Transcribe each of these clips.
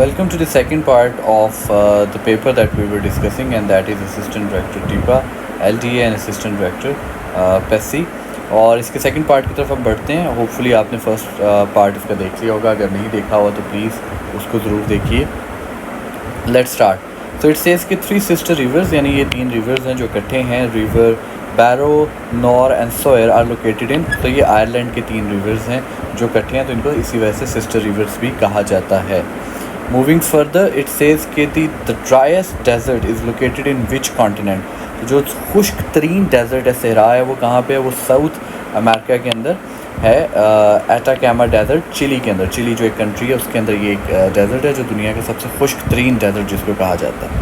Welcome to the second part of the paper that we were discussing, and that is Assistant Director TIPA, LDA and Assistant Director PESI. और इसके second part की तरफ हम बढ़ते हैं. Hopefully आपने first part इसका देख लिया होगा. अगर नहीं देखा हुआ तो प्लीज़ उसको ज़रूर देखिए. Let's start. तो इट सेज कि 3 सिस्टर रिवर्स, यानी ये 3 रिवर्स हैं जो इकट्ठे हैं. River Barrow, Nore and Suir are located in. तो ये आयरलैंड के 3 रिवर्स हैं जो इकट्ठे हैं, तो इनको इसी वजह से सिस्टर रिवर्स भी कहा जाता है. मूविंग फर्दर इट सेज कि the driest desert is located in which continent. जो खुश्क तरीन डेजर्ट है, सहरा है, वो कहाँ पे है? वो साउथ अमेरिका के अंदर है. एटाकामा डेजर्ट चिली के अंदर. चिली जो एक कंट्री है उसके अंदर ये एक डेजर्ट है जो दुनिया का सबसे खुश्क तरीन डेजर्ट जिसको कहा जाता है.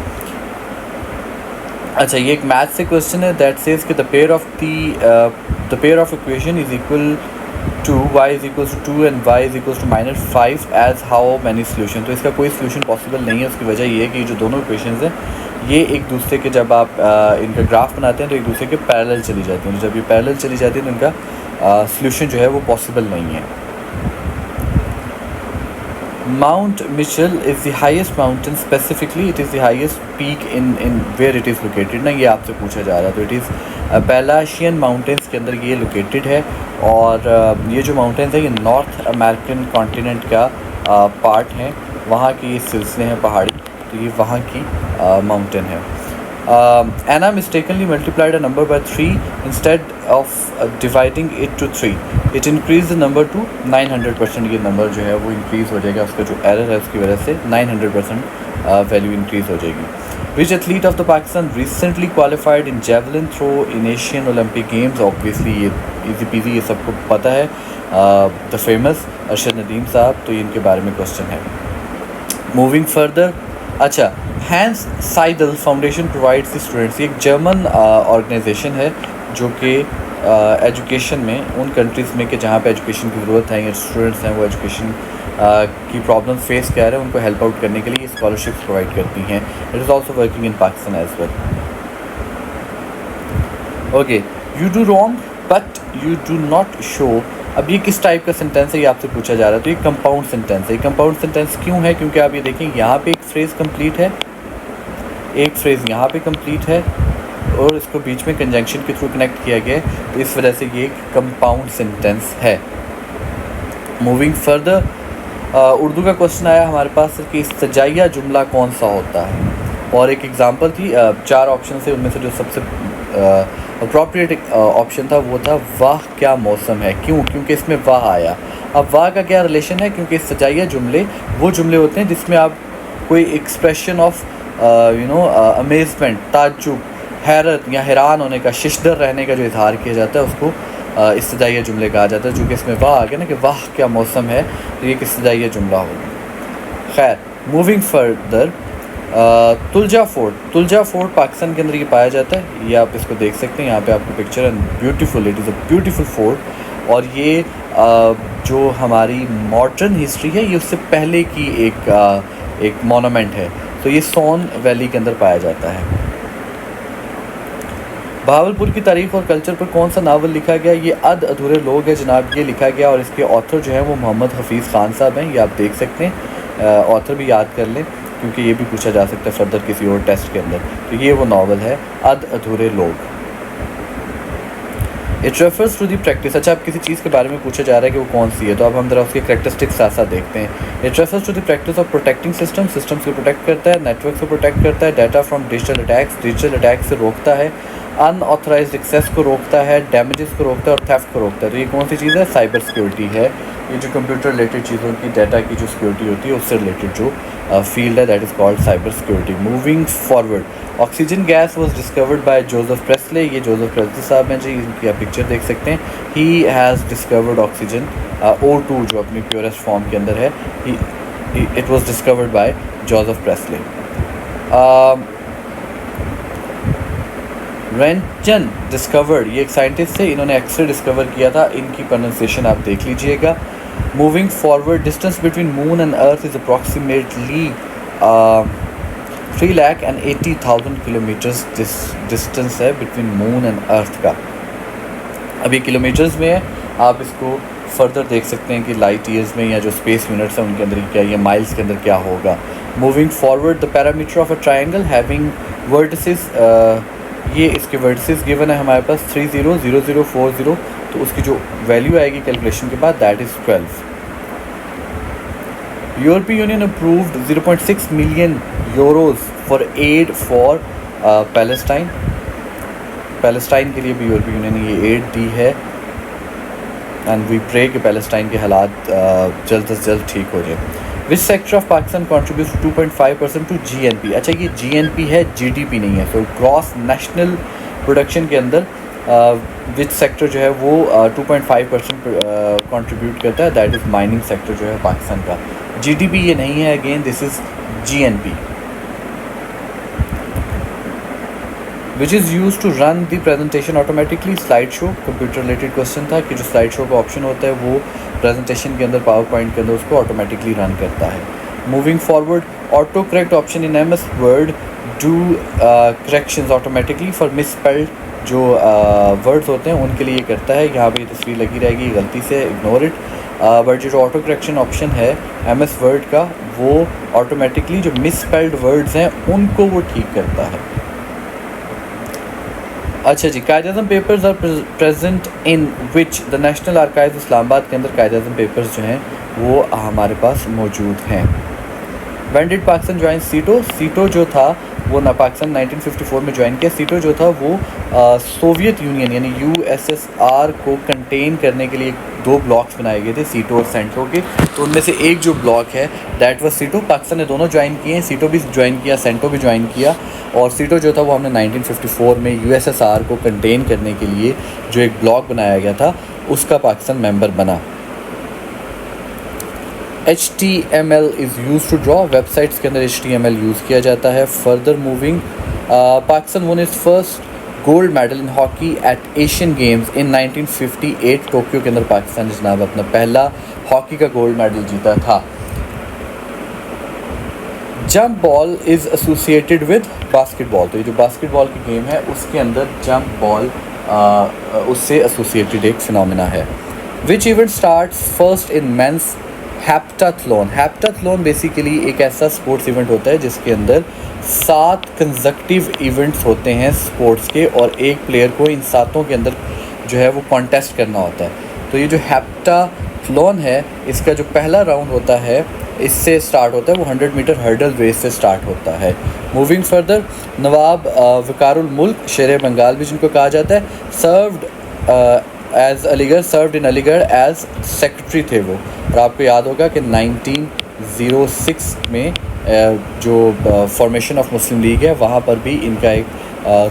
अच्छा, ये एक मैथ से क्वेश्चन है. दैट सेज कि the pair of equation is equal to y is equals to 2 and y is equals to -5 as how many solution. तो इसका कोई सोल्यूशन पॉसिबल नहीं है. उसकी वजह ये है कि जो दोनों इक्वेशंस हैं ये एक दूसरे के, जब आप इनका ग्राफ बनाते हैं तो एक दूसरे के पैरेलल चली जाती हैं. तो जब ये पैरेलल चली जाती है तो इनका सोल्यूशन जो है वो पॉसिबल नहीं है. Mount Mitchell is the highest mountain. Specifically, it is the highest peak in where it is located. ना ये आपसे पूछा जा रहा है. तो it is Appalachian Mountains के अंदर ये located है. और ये जो mountains है ये नॉर्थ अमेरिकन कॉन्टिनेंट का पार्ट हैं. वहाँ के ये सिलसिले हैं पहाड़ी. तो ये वहाँ की माउंटेन है. Anna mistakenly multiplied a number by 3 instead of dividing it to 3. It increased the number to 900%. ये नंबर जो है वो इंक्रीज़ हो जाएगा. उसका जो एरर है उसकी वजह से 900% वैल्यू इंक्रीज़ हो जाएगी. Which athlete of the Pakistan recently qualified in javelin throw in Asian Olympic Games? Obviously ये easy peasy, ये सबको पता है. The famous अरशद नदीम साहब. तो ये इनके बारे में क्वेश्चन है. Moving further. अच्छा, Hanns Seidel Foundation provides the students. ये एक जर्मन ऑर्गेनाइजेशन है जो कि एजुकेशन में उन कंट्रीज़ में कि जहाँ पे एजुकेशन की ज़रूरत है या स्टूडेंट्स हैं वो एजुकेशन की प्रॉब्लम फेस कर रहे हैं, उनको हेल्प आउट करने के लिए स्कॉलरशिप्स प्रोवाइड करती हैं. It is also working in Pakistan as well. Okay, you do wrong but you do not show. अब ये किस टाइप का सेंटेंस है ये आपसे पूछा जा रहा है. तो ये कंपाउंड सेंटेंस है. कंपाउंड सेंटेंस क्यों है? क्योंकि आप ये देखें यहाँ पे एक फ्रेज़ कंप्लीट है, एक फ्रेज़ यहाँ पे कंप्लीट है और इसको बीच में कंजंक्शन के थ्रू कनेक्ट किया गया है. तो इस वजह से ये एक कंपाउंड सेंटेंस है. मूविंग फर्दर, उर्दू का क्वेश्चन आया हमारे पास कि इस्तजाइया जुमला कौन सा होता है. और एक एग्ज़ाम्पल थी. 4 ऑप्शन से उनमें से जो सबसे अप्रोप्रिएट ऑप्शन था वो था वाह क्या मौसम है. क्यों? क्योंकि इसमें वाह आया. अब वाह का क्या रिलेशन है? क्योंकि इस्तजाइया जुमले वो जुमले होते हैं जिसमें आप कोई एक्सप्रेशन ऑफ अमेजमेंट, ताज्जुब, हैरत या हैरान होने का, शिशदर रहने का जो इजहार किया जाता है उसको इस्तजाइया जुमले कहा जाता है. चूँकि इसमें वाह आ गया ना कि वाह क्या मौसम है, तो ये एक इस्तजाइया जुमला होगा. खैर, moving further. Tulja fort Pakistan के अंदर ये पाया जाता है. ये आप इसको देख सकते हैं. यहाँ पे आपको picture and beautiful, it is a beautiful fort. और ये जो हमारी मॉडर्न हिस्ट्री है ये उससे पहले की एक मोनूमेंट है. तो ये सोन वैली के अंदर पाया जाता है. बहावलपुर की तारीख़ और कल्चर पर कौन सा नावल लिखा गया? ये अध अधूरे लोग है जनाब, ये लिखा गया. और इसके ऑथर जो है वो मोहम्मद हफीज़ ख़ान साहब हैं. ये आप देख सकते हैं. ऑथर भी याद कर लें क्योंकि ये भी पूछा जा सकता है फर्दर किसी और टेस्ट के अंदर. तो ये वो नावल है अध अधूरे लोग. It refers to the practice. अच्छा, अब किसी चीज़ के बारे में पूछा जा रहा है कि वो कौन सी है, तो अब हम ज़रा उसके करैक्टरिस्टिक्स साथ साथ देखते हैं. It refers to the practice of protecting systems को प्रोटेक्ट करता है, नेटवर्क को प्रोटेक्ट करता है, डाटा फ्रॉम डिजिटल अटैक्स से रोकता है, अनऑथराइज्ड एक्सेस को रोकता है, डैमेजेस को रोकता है और थेफ्ट को रोकता है. तो ये कौन सी चीज़ है? साइबर सिक्योरिटी है. ये जो कंप्यूटर रिलेटेड चीज़ों की, डाटा की जो सिक्योरिटी होती है उससे रिलेटेड जो फील्ड है that is called cyber security. Moving forward. Oxygen gas was discovered by Joseph Presley. ये जोसेफ प्रेस्ले साहब हैं जी, इनकी आप पिक्चर देख सकते हैं. He has discovered oxygen. O2 जो अपनी प्योरेस्ट फॉर्म के अंदर है, it was discovered by Joseph Priestley. रेंटन डिस्कवर्ड. ये एक साइंटिस्ट थे, इन्होंने एक्सरे डिस्कवर किया था. इनकी प्रोनाउंसिएशन आप देख लीजिएगा. Moving forward. Distance between moon and earth is approximately 3,80,000 kilometres distance है बिटवीन मून एंड अर्थ का. अब ये किलोमीटर्स में है, आप इसको फर्दर देख सकते हैं कि लाइट ईयर्स में या जो स्पेस यूनिट्स हैं उनके अंदर क्या, ये माइल्स के अंदर क्या होगा। Moving forward the parameter of a triangle having vertices, ये इसके वर्टिसेस गिवन है हमारे पास 3 0 0 0 4 0, तो उसकी जो वैल्यू आएगी कैलकुलेशन के बाद that is 12। European union approved 0.6 million euros for aid for Palestine, Palestine के लिए भी यूरोपीय यूनियन ने ये एड दी है एंड वी प्रे कि पैलेस्टाइन के हालात जल्द से जल्द ठीक हो जाए। Which sector of Pakistan contribute 2.5% to GNP, अच्छा ये GNP है, GDP नहीं है। सो ग्रॉस नेशनल प्रोडक्शन के अंदर विच सेक्टर जो है वो 2.5% कंट्रीब्यूट करता है, दैट इज़ माइनिंग सेक्टर जो है पाकिस्तान का। GDP ये नहीं है, again this is GNP। Which is use to run the presentation automatically, slide show, computer related question था कि जो स्लाइड शो का ऑप्शन होता है वो प्रेजेंटेशन के अंदर, पावर पॉइंट के अंदर उसको ऑटोमेटिकली रन करता है। Moving forward, auto correct option in MS word do corrections automatically for misspelled जो वर्ड्स होते हैं उनके लिए करता है। यहाँ पे तस्वीर लगी रहेगी, गलती से इग्नोर इट। बट जो ऑटो करेक्शन ऑप्शन है MS वर्ड का, वो ऑटोमेटिकली जो मिसस्पेल्ड वर्ड्स हैं उनको वो ठीक करता है। अच्छा जी, Quaid-e-Azam papers are present in which the national archive Islamabad के अंदर कायद-ए-आज़म पेपर्स जो हैं वो हमारे पास मौजूद हैं। व्हेन डिड पाकिस्तान ज्वाइन सीटो, सीटो जो था वो ना पाकिस्तान 1954 में ज्वाइन किया। सीटो जो था वो सोवियत यूनियन यानी USSR को कंटेन करने के लिए 2 ब्लॉक्स बनाए गए थे, सीटो और सेंटो के। तो उनमें से एक जो ब्लॉक है दैट वाज सीटो। पाकिस्तान ने दोनों ज्वाइन किए हैं, सीटो भी ज्वाइन किया, सेंटो भी ज्वाइन किया। और सीटो जो था वो हमने 1954 में USSR को कंटेन करने के लिए जो एक ब्लॉक बनाया गया था उसका पाकिस्तान मेंबर बना। HTML is use to draw, websites के अंदर HTML यूज़ किया जाता है। Further moving, Pakistan one is first gold medal in hockey at Asian games इन 1958। टोक्यो के अंदर पाकिस्तान ने जनाब अपना पहला हॉकी का गोल्ड मेडल जीता था। Jump ball is associated with basketball, तो ये जो बास्केटबॉल की गेम है उसके अंदर जंप बॉल उससे एसोसिएटेड एक फिनोमेना है। Which event starts first in men's heptathlon, heptathlon basically एक ऐसा स्पोर्ट्स इवेंट होता है जिसके अंदर 7 कंसेक्यूटिव इवेंट्स होते हैं स्पोर्ट्स के, और एक प्लेयर को इन 7 के अंदर जो है वो कॉन्टेस्ट करना होता है। तो ये जो हेप्टाथलॉन है इसका जो पहला राउंड होता है इससे स्टार्ट होता है, वो 100 मीटर हर्डल रेस से स्टार्ट होता है। मूविंग फर्दर, नवाब वकारुल मुल्क शेर बंगाल भी जिनको कहा जाता है, served as Aligarh, served in Aligarh as secretary थे वो। और आपको याद होगा कि 1906 में जो फॉर्मेशन ऑफ मुस्लिम लीग है वहाँ पर भी इनका एक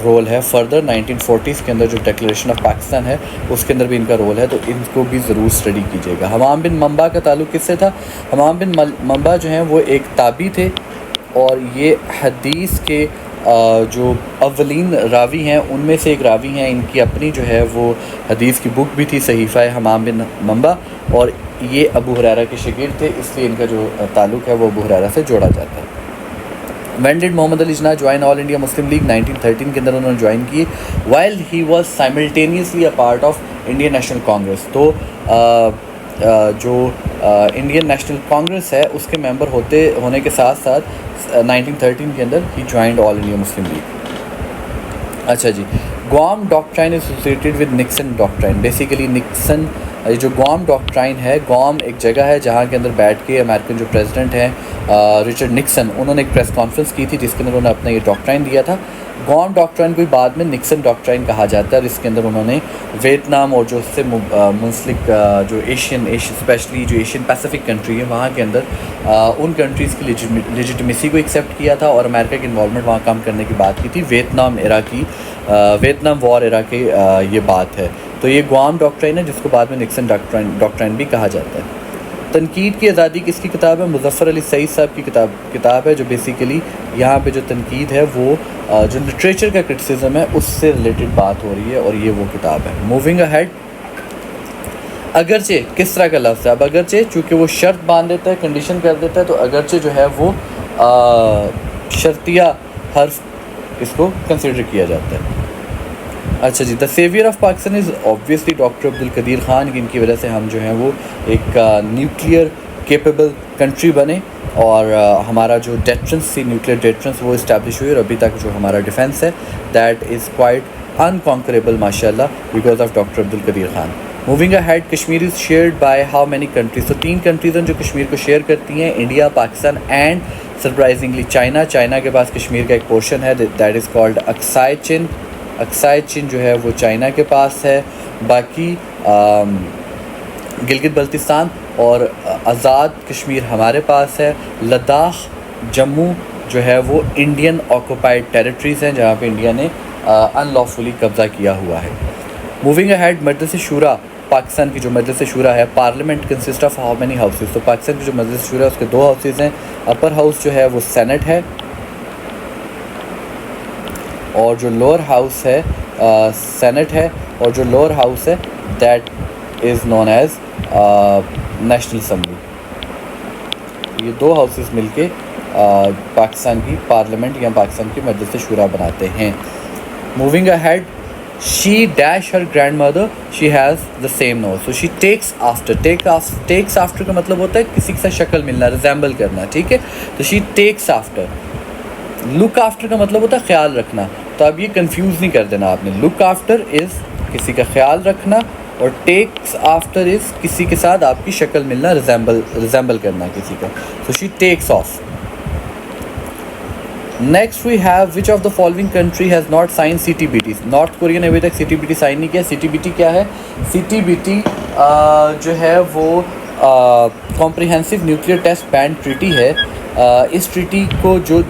रोल है। फर्दर 1940s के अंदर जो डिक्लेरेशन ऑफ पाकिस्तान है उसके अंदर भी इनका रोल है, तो इनको भी ज़रूर स्टडी कीजिएगा। हमाम बिन मंबा का ताल्लुक़ किससे था? हमाम बिन मंबा जो हैं वो एक ताबी थे, और ये हदीस के जो अव्वलीन रावी हैं उनमें से एक रावी हैं। इनकी अपनी जो है वो हदीस की बुक भी थी, सहीफ़ा हमाम बिन मंबा, और ये अबू हुरैरा के शागिर्द थे, इसलिए इनका जो ताल्लुक़ है वो अबू हुरैरा से जोड़ा जाता है। When did Mohammad Ali Jinnah join all India Muslim League? 1913 के अंदर उन्होंने ज्वाइन की, while he was simultaneously a part of Indian National Congress. तो जो इंडियन नेशनल कांग्रेस है उसके मेंबर होने के साथ साथ 1913 के अंदर ही joined All India Muslim League. अच्छा जी, Guam doctrine associated with Nixon doctrine. Basically Nixon जो ग्वाम डॉक्ट्राइन है, ग्वाम एक जगह है जहाँ के अंदर बैठ के अमेरिकन जो प्रेसिडेंट हैं रिचर्ड निक्सन, उन्होंने एक प्रेस कॉन्फ्रेंस की थी जिसके अंदर उन्होंने अपना ये डॉक्ट्राइन दिया था। ग्वाम डॉक्ट्राइन को बाद में निक्सन डॉक्ट्राइन कहा जाता है, इसके अंदर उन्होंने वियतनाम और जो उससे मुंसलिक जो एशियन स्पेशली जो एशियन पैसिफिक कंट्री है वहाँ के अंदर उन कंट्रीज़ की लेजिटिमेसी को एक्सेप्ट किया था, और अमेरिका की इन्वॉल्वमेंट वहाँ कम करने की बात की थी। वियतनाम वॉर एरा की ये बात है। तो ये ग्वाम डॉक्ट्राइन है जिसको बाद में निक्सन डॉक्ट्राइन भी कहा जाता है। तनकीद की आज़ादी किसकी किताब है? मुज़फ़्फ़र अली सईद साहब की किताब है, जो बेसिकली यहाँ पे जो तनकीद है वो जो लिटरेचर का क्रिटिसिज्म है उससे रिलेटेड बात हो रही है, और ये वो किताब है। मूविंग अहेड, अगरचे किस तरह का लफ्ज़ है? अब अगरचे चूँकि वो शर्त बांध देता है, कंडीशन कर देता है, तो अगरचे जो है वो शर्तिया हर्फ इसको कंसिडर किया जाता है। अच्छा जी, the saviour of Pakistan is obviously doctor Abdul Qadeer Khan, जिनकी वजह से हम जो हैं वो एक न्यूक्लियर केपेबल कंट्री बने और हमारा जो डेट्रेंस थी, न्यूक्लियर डेट्रेंस, वो इस्टेब्लिश हुई और अभी तक जो हमारा डिफेंस है दैट इज़ क्वाइट अनकॉन्करेबल माशाल्लाह because of doctor Abdul Qadeer Khan. Moving ahead, Kashmir is shared by how many countries? तो 3 कंट्रीज़ हैं जो कश्मीर को शेयर करती हैं, India, Pakistan and surprisingly China. China के पास कश्मीर का एक पोर्शन है that is called Aksai Chin. Aksai Chin जो है वो चाइना के पास है। बाकी गिलगित बल्तिस्तान और आज़ाद कश्मीर हमारे पास है। लद्दाख, जम्मू जो है वो इंडियन ऑक्यूपाइड टेरिटरीज़ हैं जहाँ पे इंडिया ने अनलॉफुली कब्ज़ा किया हुआ है। मूविंग अहेड, मजलिस शूरा, पाकिस्तान की जो मजलिस शूरा है, parliament consist of how many houses? तो पाकिस्तान की जो मजलिस शूरा है उसके 2 हाउसेस हैं। अपर हाउस जो है वो सेनेट है और जो लोअर हाउस है सेनेट है और जो लोअर हाउस है that is known as National Assembly. ये 2 हाउसेस मिलके पाकिस्तान की पार्लियामेंट या पाकिस्तान की मजलिस शूरा बनाते हैं। Moving ahead, she dash her grandmother, she has the same nose. So she takes after. Takes after का मतलब होता है किसी के साथ शक्ल मिलना, रिजेंबल करना, ठीक है। तो she takes after. Look after का मतलब होता है ख्याल रखना, तो अब ये कंफ्यूज नहीं कर देना आपने। लुक आफ्टर इज़ किसी का ख्याल रखना और टेक्स आफ्टर इज़ किसी के साथ आपकी शक्ल मिलना, रिजेंबल करना किसी का। So she takes off. Next we have which of the following country has not sign CTBT? North Korea ने अभी तक CTBT साइन नहीं किया। CTBT क्या है? CTBT जो है वो comprehensive nuclear test ban treaty है। इस ट्रीटी को जो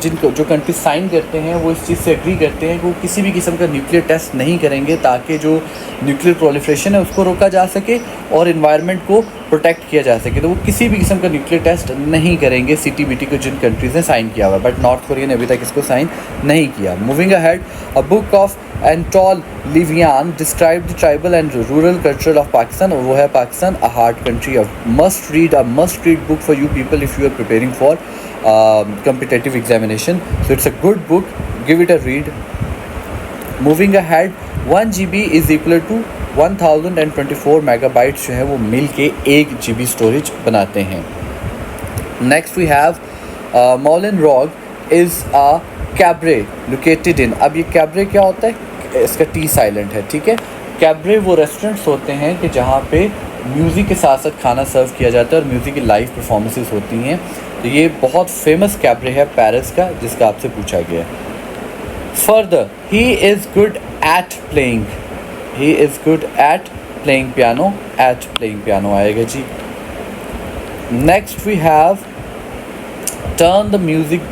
कंट्री साइन करते हैं वो इस चीज़ से एग्री करते हैं कि वो किसी भी किस्म का न्यूक्लियर टेस्ट नहीं करेंगे ताकि जो न्यूक्लियर प्रोलिफरेशन है उसको रोका जा सके और इन्वायरमेंट को प्रोटेक्ट किया जा सके। तो वो किसी भी किस्म का न्यूक्लियर टेस्ट नहीं करेंगे CTBT को जिन कंट्रीज़ ने साइन किया हुआ है, बट नॉर्थ कोरिया ने अभी तक इसको साइन नहीं किया। Moving ahead, a book of Anatol Lieven describe the tribal and rural culture of Pakistan, और वो है Pakistan a hard country of must read book for you people if you are preparing for competitive examination. So it's a good book, give it a read. Moving ahead, 1 GB is equal to 1024 megabytes जो है वो मिल के 1 GB storage बनाते हैं। Next we have Moulin Rouge is a cabaret located in. अब ये cabaret क्या होता है? इसका T साइलेंट है, ठीक है। कैबरे वो रेस्टोरेंट्स होते हैं कि जहाँ पे म्यूज़िक के साथ साथ खाना सर्व किया जाता है और म्यूज़िक की लाइव परफॉर्मेंसेस होती हैं। तो ये बहुत फेमस कैबरे है पेरिस का जिसका आपसे पूछा गया। Further, he is good at playing piano, आएगा जी। Next we have turn down the music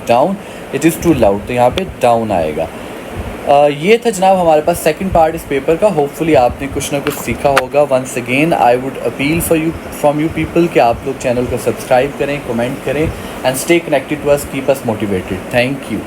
down, it is too loud, तो यहाँ पे डाउन आएगा। ये था जनाब हमारे पास सेकंड पार्ट इस पेपर का। होपफुली आपने कुछ ना कुछ सीखा होगा। Once again I would appeal from you people कि आप लोग चैनल को सब्सक्राइब करें, कमेंट करें and stay connected to us, keep us motivated. Thank you.